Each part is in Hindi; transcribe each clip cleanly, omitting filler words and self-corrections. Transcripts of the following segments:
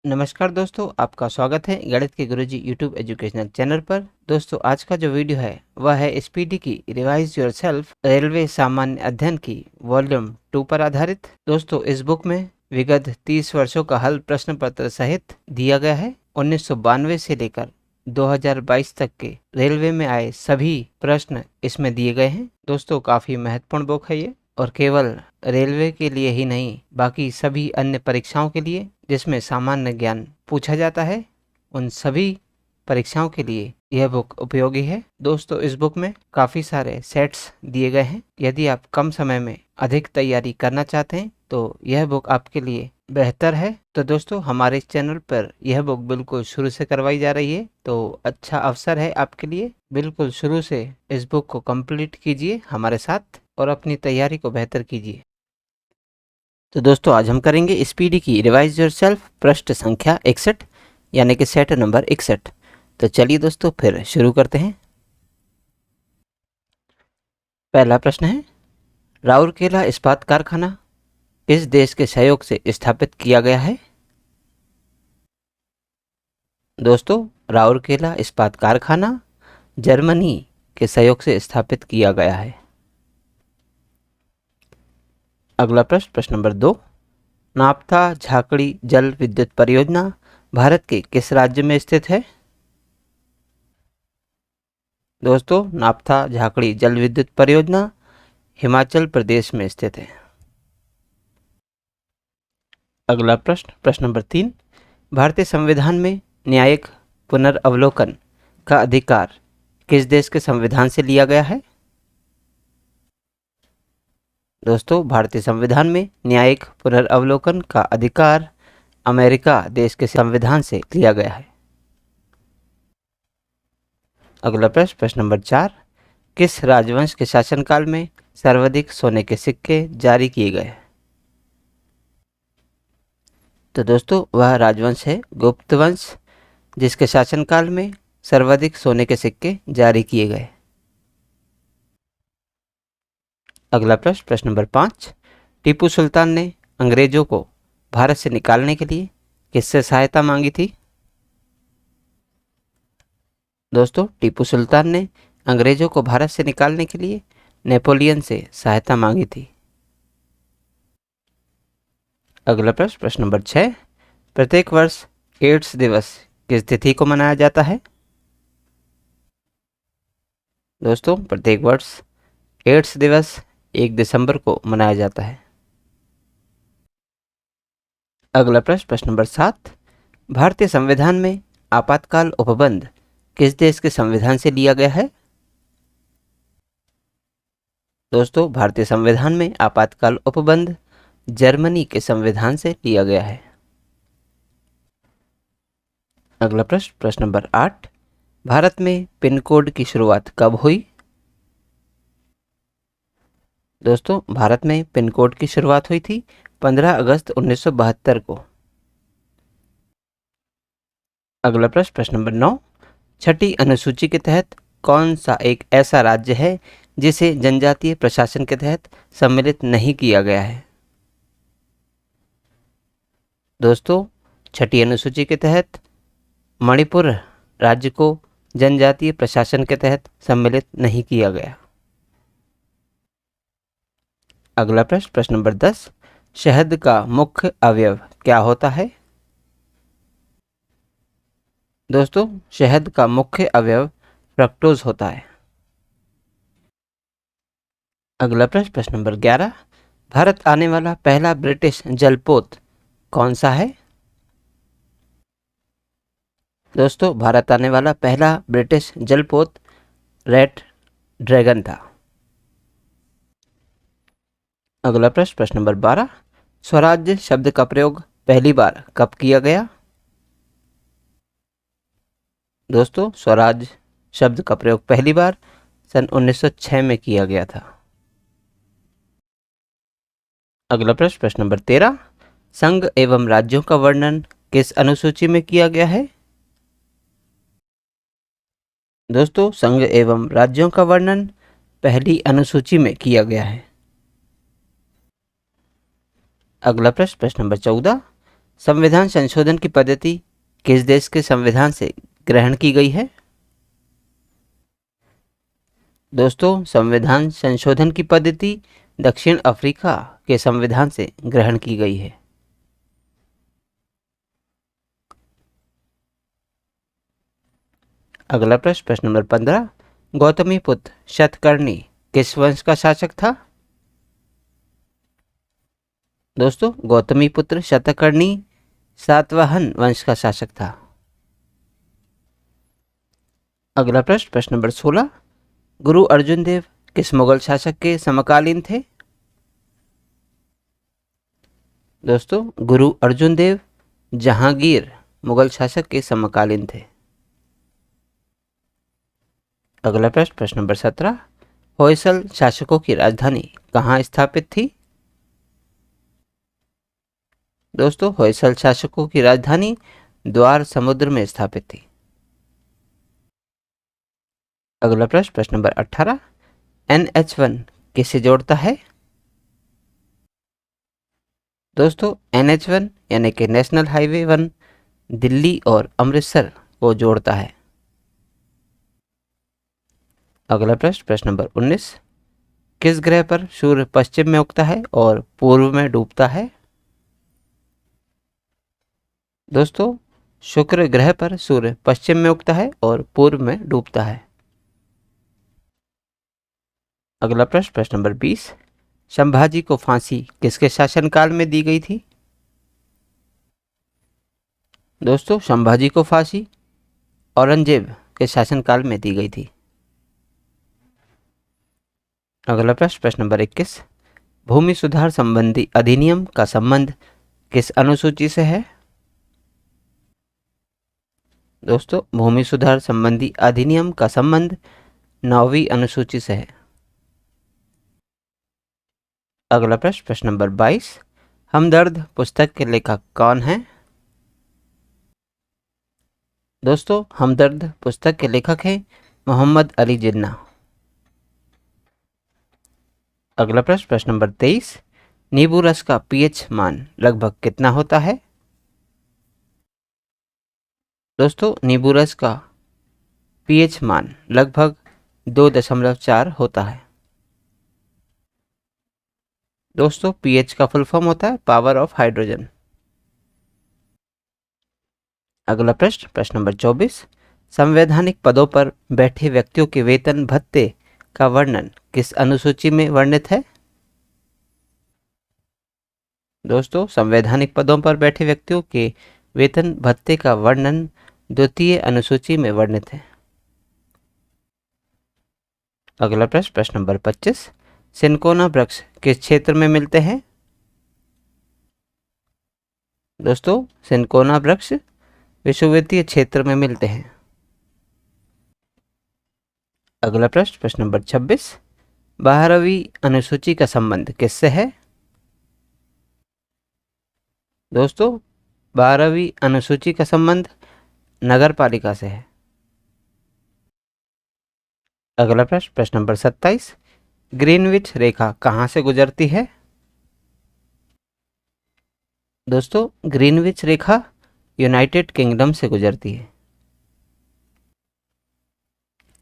नमस्कार दोस्तों, आपका स्वागत है गणित के गुरुजी यूट्यूब एजुकेशनल चैनल पर। दोस्तों, आज का जो वीडियो है वह है स्पीडी की रिवाइज योरसेल्फ रेलवे सामान्य अध्ययन की वॉल्यूम 2 पर आधारित। दोस्तों, इस बुक में विगत 30 वर्षों का हल प्रश्न पत्र सहित दिया गया है। 1992 से लेकर 2022 तक के रेलवे में आए सभी प्रश्न इसमें दिए गए हैं। दोस्तों, काफी महत्वपूर्ण बुक है ये, और केवल रेलवे के लिए ही नहीं, बाकी सभी अन्य परीक्षाओं के लिए जिसमें सामान्य ज्ञान पूछा जाता है, उन सभी परीक्षाओं के लिए यह बुक उपयोगी है। दोस्तों, इस बुक में काफ़ी सारे सेट्स दिए गए हैं। यदि आप कम समय में अधिक तैयारी करना चाहते हैं तो यह बुक आपके लिए बेहतर है। तो दोस्तों, हमारे चैनल पर यह बुक बिल्कुल शुरू से करवाई जा रही है, तो अच्छा अवसर है आपके लिए। बिल्कुल शुरू से इस बुक को कंप्लीट कीजिए हमारे साथ और अपनी तैयारी को बेहतर कीजिए। तो दोस्तों, आज हम करेंगे स्पीडी की रिवाइज योरसेल्फ पृष्ठ संख्या 61, यानी कि सेट नंबर 61। तो चलिए दोस्तों, फिर शुरू करते हैं। पहला प्रश्न है, राउरकेला इस्पात कारखाना किस देश के सहयोग से स्थापित किया गया है? दोस्तों, राउरकेला इस्पात कारखाना जर्मनी के सहयोग से स्थापित किया गया है। अगला प्रश्न, प्रश्न नंबर 2, नापथा झाकड़ी जल विद्युत परियोजना भारत के किस राज्य में स्थित है? दोस्तों, नापथा झाकड़ी जल विद्युत परियोजना हिमाचल प्रदेश में स्थित है। अगला प्रश्न, प्रश्न नंबर 3, भारतीय संविधान में न्यायिक पुनर्अवलोकन का अधिकार किस देश के संविधान से लिया गया है? दोस्तों, भारतीय संविधान में न्यायिक पुनर्अवलोकन का अधिकार अमेरिका देश के संविधान से लिया गया है। अगला प्रश्न, प्रश्न नंबर 4, किस राजवंश के शासनकाल में सर्वाधिक सोने के सिक्के जारी किए गए? तो दोस्तों, वह राजवंश है गुप्त वंश, जिसके शासनकाल में सर्वाधिक सोने के सिक्के जारी किए गए। अगला प्रश्न, प्रश्न नंबर 5, टीपू सुल्तान ने अंग्रेजों को भारत से निकालने के लिए किससे सहायता मांगी थी? दोस्तों, टीपू सुल्तान ने अंग्रेजों को भारत से निकालने के लिए नेपोलियन से सहायता मांगी थी। अगला प्रश्न, प्रश्न नंबर 6, प्रत्येक वर्ष एड्स दिवस किस तिथि को मनाया जाता है? दोस्तों, प्रत्येक वर्ष एड्स दिवस 1 दिसंबर को मनाया जाता है। अगला प्रश्न, प्रश्न नंबर 7, भारतीय संविधान में आपातकाल उपबंध किस देश के संविधान से लिया गया है? दोस्तों, भारतीय संविधान में आपातकाल उपबंध जर्मनी के संविधान से लिया गया है। अगला प्रश्न, प्रश्न नंबर 8, भारत में पिन कोड की शुरुआत कब हुई? दोस्तों, भारत में पिन कोड की शुरुआत हुई थी 15 अगस्त 1972 को। अगला प्रश्न, प्रश्न नंबर 9, छठी अनुसूची के तहत कौन सा एक ऐसा राज्य है जिसे जनजातीय प्रशासन के तहत सम्मिलित नहीं किया गया है? दोस्तों, छठी अनुसूची के तहत मणिपुर राज्य को जनजातीय प्रशासन के तहत सम्मिलित नहीं किया गया। अगला प्रश्न, प्रश्न नंबर 10, शहद का मुख्य अवयव क्या होता है? दोस्तों, शहद का मुख्य अवयव फ्रक्टोज होता है। अगला प्रश्न, प्रश्न नंबर 11, भारत आने वाला पहला ब्रिटिश जलपोत कौन सा है? दोस्तों, भारत आने वाला पहला ब्रिटिश जलपोत रेड ड्रैगन था। अगला प्रश्न, प्रश्न नंबर 12, स्वराज्य शब्द का प्रयोग पहली बार कब किया गया? दोस्तों, स्वराज शब्द का प्रयोग पहली बार सन 1906 में किया गया था। अगला प्रश्न, प्रश्न नंबर 13, संघ एवं राज्यों का वर्णन किस अनुसूची में किया गया है? दोस्तों, संघ एवं राज्यों का वर्णन पहली अनुसूची में किया गया है। अगला प्रश्न, प्रश्न नंबर 14, संविधान संशोधन की पद्धति किस देश के संविधान से ग्रहण की गई है? दोस्तों, संविधान संशोधन की पद्धति दक्षिण अफ्रीका के संविधान से ग्रहण की गई है। अगला प्रश्न, प्रश्न नंबर 15, गौतमी पुत्र शतकर्णी किस वंश का शासक था? दोस्तों, गौतमी पुत्र शतकर्णी सातवाहन वंश का शासक था। अगला प्रश्न, प्रश्न नंबर 16, गुरु अर्जुन देव किस मुगल शासक के समकालीन थे? दोस्तों, गुरु अर्जुन देव जहांगीर मुगल शासक के समकालीन थे। अगला प्रश्न, प्रश्न नंबर 17, होयसल शासकों की राजधानी कहाँ स्थापित थी? दोस्तों, होयसल शासकों की राजधानी द्वार समुद्र में स्थापित थी। अगला प्रश्न, प्रश्न नंबर 18, NH1 किसे जोड़ता है? दोस्तों, NH1 यानी कि नेशनल हाईवे 1 दिल्ली और अमृतसर को जोड़ता है। अगला प्रश्न, प्रश्न नंबर 19, किस ग्रह पर सूर्य पश्चिम में उगता है और पूर्व में डूबता है? दोस्तों, शुक्र ग्रह पर सूर्य पश्चिम में उगता है और पूर्व में डूबता है। अगला प्रश्न, प्रश्न नंबर 20, संभाजी को फांसी किसके शासनकाल में दी गई थी? दोस्तों, संभाजी को फांसी औरंगजेब के शासनकाल में दी गई थी। अगला प्रश्न, प्रश्न नंबर 21, भूमि सुधार संबंधी अधिनियम का संबंध किस अनुसूची से है? दोस्तों, भूमि सुधार संबंधी अधिनियम का संबंध 9वीं अनुसूची से है। अगला प्रश्न, प्रश्न नंबर 22, हमदर्द पुस्तक के लेखक कौन हैं? दोस्तों, हमदर्द पुस्तक के लेखक हैं मोहम्मद अली जिन्ना। अगला प्रश्न, प्रश्न नंबर 23, नींबू रस का पीएच मान लगभग कितना होता है? दोस्तों, नींबू रस का पीएच मान लगभग 2.4 होता है। दोस्तों, पीएच का फुल फॉर्म होता है पावर ऑफ हाइड्रोजन। अगला प्रश्न, प्रश्न नंबर 24, संवैधानिक पदों पर बैठे व्यक्तियों के वेतन भत्ते का वर्णन किस अनुसूची में वर्णित है? दोस्तों, संवैधानिक पदों पर बैठे व्यक्तियों के वेतन भत्ते का वर्णन द्वितीय अनुसूची में वर्णित है। अगला प्रश्न, प्रश्न नंबर 25, सिनकोना वृक्ष किस क्षेत्र में मिलते हैं? दोस्तों, सिनकोना वृक्ष विषुवतीय क्षेत्र में मिलते हैं। अगला प्रश्न, प्रश्न नंबर 26, 12वीं अनुसूची का संबंध किससे है? दोस्तों, 12वीं अनुसूची का संबंध नगर पालिका से है। अगला प्रश्न, प्रश्न नंबर 27, ग्रीनविच रेखा कहाँ से गुजरती है? दोस्तों, ग्रीनविच रेखा यूनाइटेड किंगडम से गुजरती है।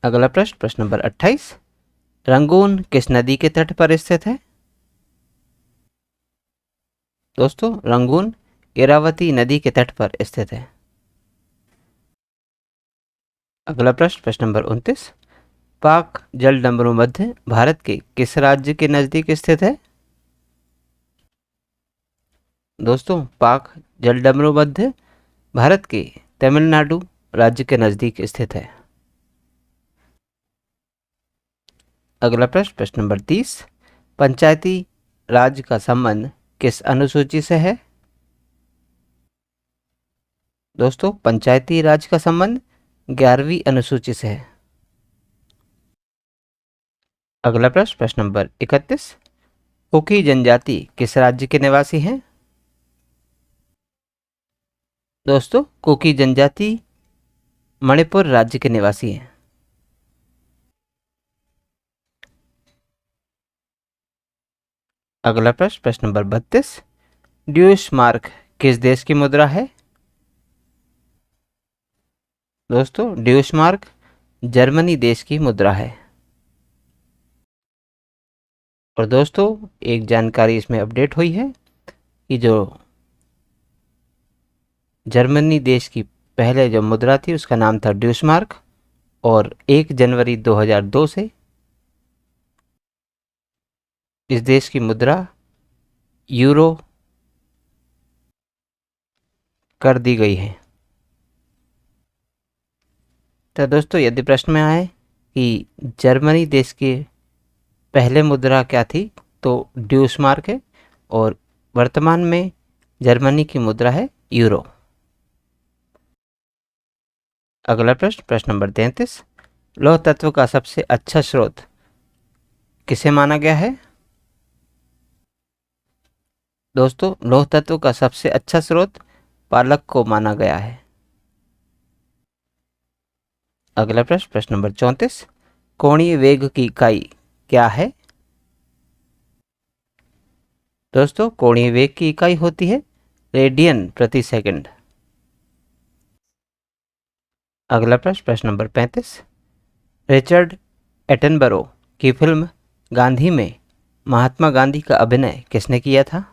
अगला प्रश्न, प्रश्न नंबर 28, रंगून किस नदी के तट पर स्थित है? दोस्तों, रंगून इरावती नदी के तट पर स्थित है। अगला प्रश्न, प्रश्न नंबर 29, पाक जलडमरू मध्य भारत के किस राज्य के नजदीक स्थित है? दोस्तों, पाक जलडमरू मध्य भारत के तमिलनाडु राज्य के नजदीक स्थित है। अगला प्रश्न, प्रश्न नंबर 30, पंचायती राज का संबंध किस अनुसूची से है? दोस्तों, पंचायती राज का संबंध 11वीं अनुसूची से है। अगला प्रश्न, प्रश्न नंबर 31, कुकी जनजाति किस राज्य के निवासी हैं? दोस्तों, कुकी जनजाति मणिपुर राज्य के निवासी हैं। अगला प्रश्न, प्रश्न नंबर 32, ड्यूश मार्क किस देश की मुद्रा है? दोस्तों ड्यूशमार्क जर्मनी देश की मुद्रा है। और दोस्तों एक जानकारी इसमें अपडेट हुई है कि जो जर्मनी देश की पहले जो मुद्रा थी उसका नाम था ड्यूशमार्क, और 1 जनवरी 2002 से इस देश की मुद्रा यूरो कर दी गई है। तो दोस्तों यदि प्रश्न में आए कि जर्मनी देश के पहले मुद्रा क्या थी, तो ड्यूशमार्क है, और वर्तमान में जर्मनी की मुद्रा है यूरो। अगला प्रश्न, प्रश्न नंबर 33, लौह तत्व का सबसे अच्छा स्रोत किसे माना गया है? दोस्तों लौह तत्व का सबसे अच्छा स्रोत पालक को माना गया है। अगला प्रश्न, प्रश्न नंबर 34, कोणीय वेग की इकाई क्या है? दोस्तों कोणीय वेग की इकाई होती है रेडियन प्रति सेकंड। अगला प्रश्न, प्रश्न नंबर 35, रिचर्ड एटनबरो की फिल्म गांधी में महात्मा गांधी का अभिनय किसने किया था?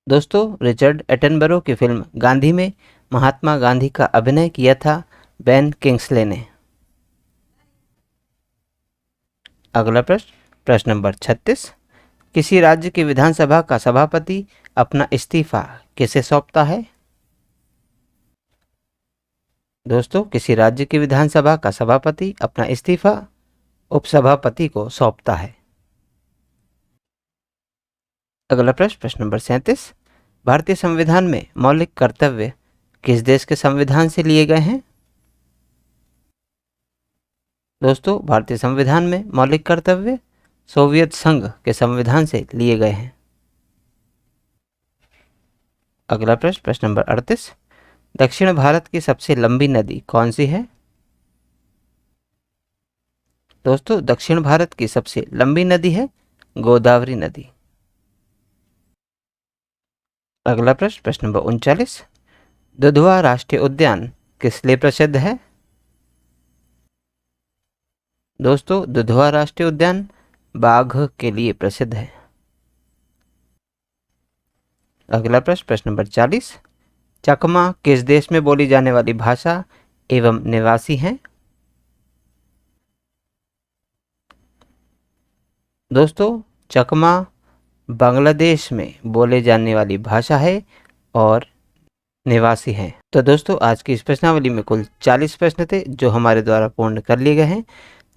दोस्तों रिचर्ड एटनबरो की फिल्म गांधी में महात्मा गांधी का अभिनय किया था बेन किंग्सले ने। अगला प्रश्न, प्रश्न नंबर 36, किसी राज्य की विधानसभा का सभापति अपना इस्तीफा किसे सौंपता है? दोस्तों किसी राज्य की विधानसभा का सभापति अपना इस्तीफा उपसभापति को सौंपता है। अगला प्रश्न, प्रश्न नंबर 37, भारतीय संविधान में मौलिक कर्तव्य किस देश के संविधान से लिए गए हैं? दोस्तों भारतीय संविधान में मौलिक कर्तव्य सोवियत संघ के संविधान से लिए गए हैं। अगला प्रश्न, प्रश्न नंबर 38, दक्षिण भारत की सबसे लंबी नदी कौन सी है? दोस्तों दक्षिण भारत की सबसे लंबी नदी है गोदावरी नदी। अगला प्रश्न, प्रश्न नंबर 39, दुधवा राष्ट्रीय उद्यान किस लिए प्रसिद्ध है? दोस्तों दुधवा राष्ट्रीय उद्यान बाघ के लिए प्रसिद्ध है। अगला प्रश्न, प्रश्न नंबर 40, चकमा किस देश में बोली जाने वाली भाषा एवं निवासी हैं? दोस्तों चकमा बांग्लादेश में बोले जाने वाली भाषा है और निवासी हैं। तो दोस्तों आज की इस प्रश्नावली में कुल 40 प्रश्न थे जो हमारे द्वारा पूर्ण कर लिए गए हैं।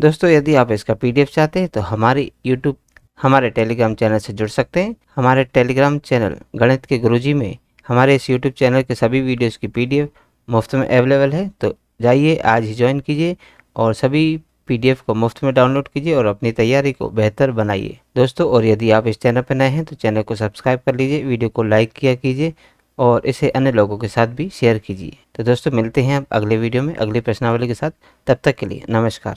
दोस्तों यदि आप इसका PDF चाहते हैं तो हमारे टेलीग्राम चैनल से जुड़ सकते हैं। हमारे टेलीग्राम चैनल गणित के गुरुजी में हमारे इस यूट्यूब चैनल के सभी वीडियोस की PDF मुफ्त में अवेलेबल है, तो जाइए आज ही ज्वाइन कीजिए और सभी PDF को मुफ्त में डाउनलोड कीजिए और अपनी तैयारी को बेहतर बनाइए। दोस्तों और यदि आप इस चैनल पर नए हैं तो चैनल को सब्सक्राइब कर लीजिए, वीडियो को लाइक किया कीजिए और इसे अन्य लोगों के साथ भी शेयर कीजिए। तो दोस्तों मिलते हैं अब अगले वीडियो में अगली प्रश्नावली के साथ। तब तक के लिए नमस्कार।